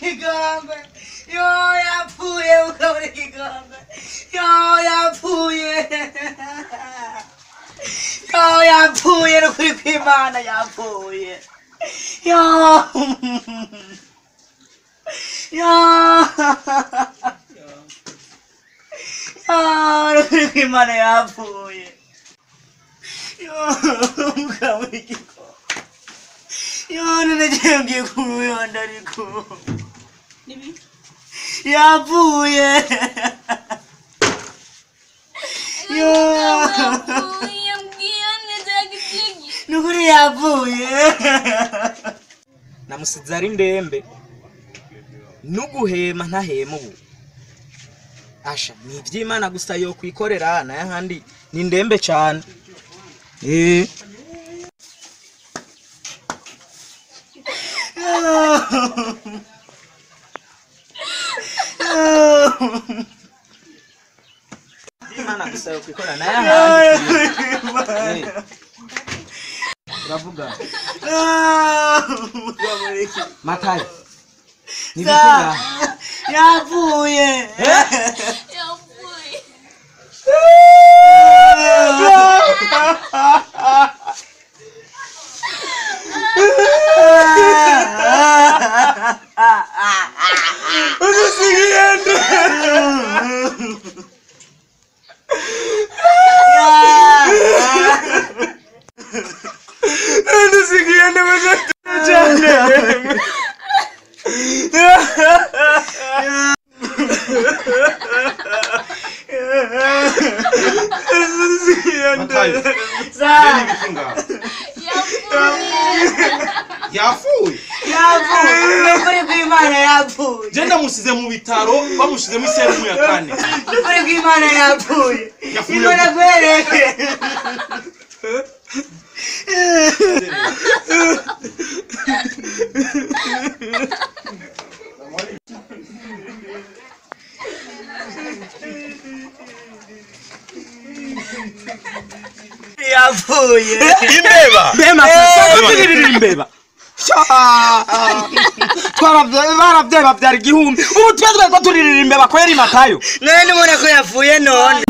Kigombe. Yo yapfuye ukabura Kigombe. Yo yapfuye. Yo yapfuye no kuri kw'Imana yapfuye. Yo. Yo. no kuri kw'Imana yapfuye. Yo ukabura Kigombe. Yo ngiye kubuyonda ariko. Nibi? Yapfuye. Yo. Nukuri yapfuye. Namusize ari ndembe. Nuguhema ntahema ubu. Asha ni ivy'Imana gusa yo kwikorera na yahandi ni ndembe cyane. Imana gusa yo kwikora na yahandi. Uravuga. Matayo. Ni bikinga. Yapfuye. Yapfuye. Yafuye. Nukuri kw'Imana yapfuye. Je ndamusize mu bitaro bamushize mu serumu ya kane. Nukuri kw'Imana yapfuye. Imana kwereke. Yapfuye. Imbeba. Imbeba. Twarabye babyara igihumbi. Ubu twese ko turirira Imbeba kweri Matayo. None mubona ko yapfuye none.